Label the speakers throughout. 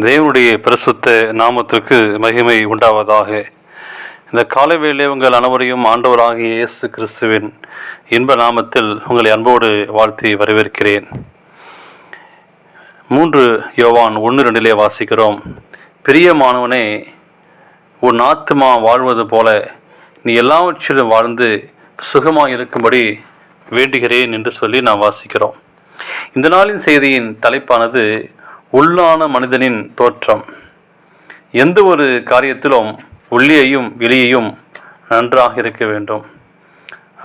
Speaker 1: தேவனுடைய பரிசுத்த நாமத்திற்கு மகிமை உண்டாவதாக. இந்த காலவேளை உங்கள் அனைவரையும் ஆண்டவராகிய இயேசு கிறிஸ்துவின் இன்ப நாமத்தில் உங்களை அன்போடு வாழ்த்தி வரவேற்கிறேன். 3 யோவான் 1:2 வாசிக்கிறோம். பிரியமானவனே, உன் ஆத்துமா வாழ்வது போல நீ எல்லாவற்றிலும் வாழ்ந்து சுகமாக இருக்கும்படி வேண்டுகிறேன் என்று சொல்லி நாம் வாசிக்கிறோம். இந்த நாளின் செய்தியின் தலைப்பானது உள்ளான மனிதனின் தோற்றம். எந்த ஒரு காரியத்திலும் உள்ளேயும் வெளியேயும் நன்றாக இருக்க வேண்டும்.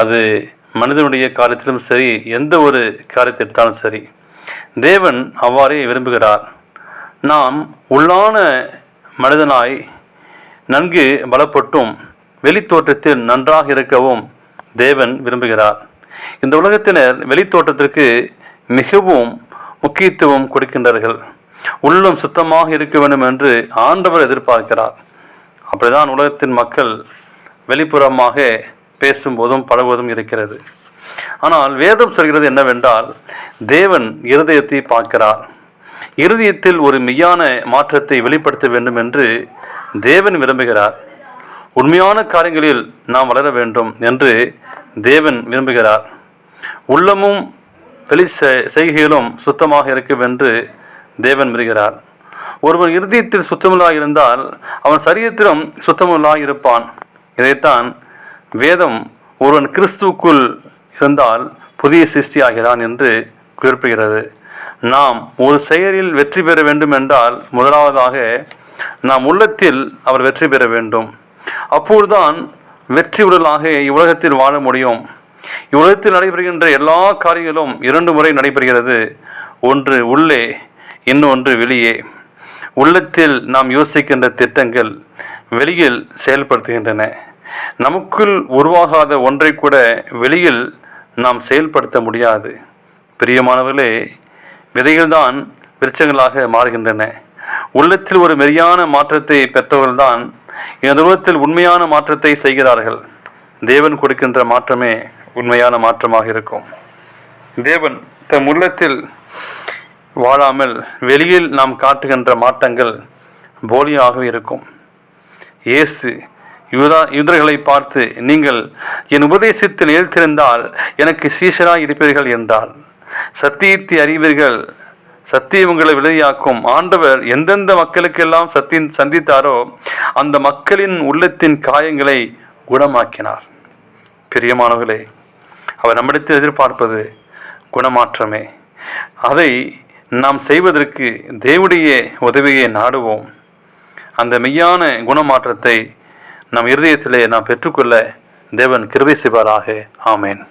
Speaker 1: அது மனிதனுடைய காரியத்திலும் சரி, எந்த ஒரு காரியத்தை எடுத்தாலும் சரி, தேவன் அவ்வாறே விரும்புகிறார். நாம் உள்ளான மனிதனாய் நன்கு பலப்பட்டும் வெளித்தோற்றத்தில் நன்றாக இருக்கவும் தேவன் விரும்புகிறார். இந்த உலகத்தினர் வெளித்தோற்றத்திற்கு மிகவும் முக்கியத்துவம் கொடுக்கின்றார்கள். உள்ளம் சுத்தமாக இருக்க வேண்டும் என்று ஆண்டவர் எதிர்பார்க்கிறார். அப்படிதான் உலகத்தின் மக்கள் வெளிப்புறமாக பேசும்போதும் பழகுவதும் இருக்கிறது. ஆனால் வேதம் சொல்கிறது என்னவென்றால், தேவன் இருதயத்தை பார்க்கிறார். இருதயத்தில் ஒரு மெய்யான மாற்றத்தை வெளிப்படுத்த வேண்டும் என்று தேவன் விரும்புகிறார். உண்மையான காரியங்களில் நாம் வளர வேண்டும் என்று தேவன் விரும்புகிறார். உள்ளமும் வெளி செய்கையிலும் சுத்தமாக இருக்கும் என்று தேவன் விரும்புகிறார். ஒருவன் இருதயத்தில் சுத்தமுள்ளாக இருந்தால் அவன் சரீரத்திலும் சுத்தமுள்ளாக இருப்பான். இதைத்தான் வேதம் ஒருவன் கிறிஸ்துவுக்குள் இருந்தால் புதிய சிருஷ்டியாகிறான் என்று குறிப்பிடுகிறது. நாம் ஒரு செயலில் வெற்றி பெற வேண்டும் என்றால் முதலாவதாக நாம் உள்ளத்தில் அவர் வெற்றி பெற வேண்டும். அப்பொழுதுதான் வெற்றி உடலாக இவ்வுலகத்தில் வாழ முடியும். இவ்வுலகத்தில் நடைபெறுகின்ற எல்லா காரியங்களும் 2 முறை நடைபெறுகிறது. ஒன்று உள்ளே, இன்னொன்று வெளியே. உள்ளத்தில் நாம் யோசிக்கின்ற திட்டங்கள் வெளியில் செயல்படுத்துகின்றன. நமக்குள் உருவாகாத ஒன்றை கூட வெளியில் நாம் செயல்படுத்த முடியாது. பிரியமானவர்களே, விதைகள்தான் விருட்சங்களாக மாறுகின்றன. உள்ளத்தில் ஒரு மெய்யான மாற்றத்தை பெற்றவர்கள்தான் இந்த உலகத்தில் உண்மையான மாற்றத்தை செய்கிறார்கள். தேவன் கொடுக்கின்ற மாற்றமே உண்மையான மாற்றமாக இருக்கும். தேவன் தம் உள்ளத்தில் வாழாமல் வெளியில் நாம் காட்டுகின்ற மாற்றங்கள் போலியாகவே இருக்கும். இயேசு யூதர்களை பார்த்து, நீங்கள் என் உபதேசத்தில் நிலைத்திருந்தால் எனக்கு சீஷராய் இருப்பீர்கள் என்றார். சத்தியத்தை அறிவீர்கள், சத்தியம் உங்களை விளையாக்கும். ஆண்டவர் எந்தெந்த மக்களுக்கெல்லாம் சந்தித்தாரோ அந்த மக்களின் உள்ளத்தின் காயங்களை குணமாக்கினார். பிரியமானவர்களே, அவர் நம்மிடத்தில் எதிர்பார்ப்பது குணமாற்றமே. அதை நாம் செய்வதற்கு தேவனுடைய உதவியை நாடுவோம். அந்த மெய்யான குணமாற்றத்தை நம் இருதயத்திலே நாம் பெற்றுக்கொள்ள தேவன் கிருபை செய்வாராக. ஆமேன்.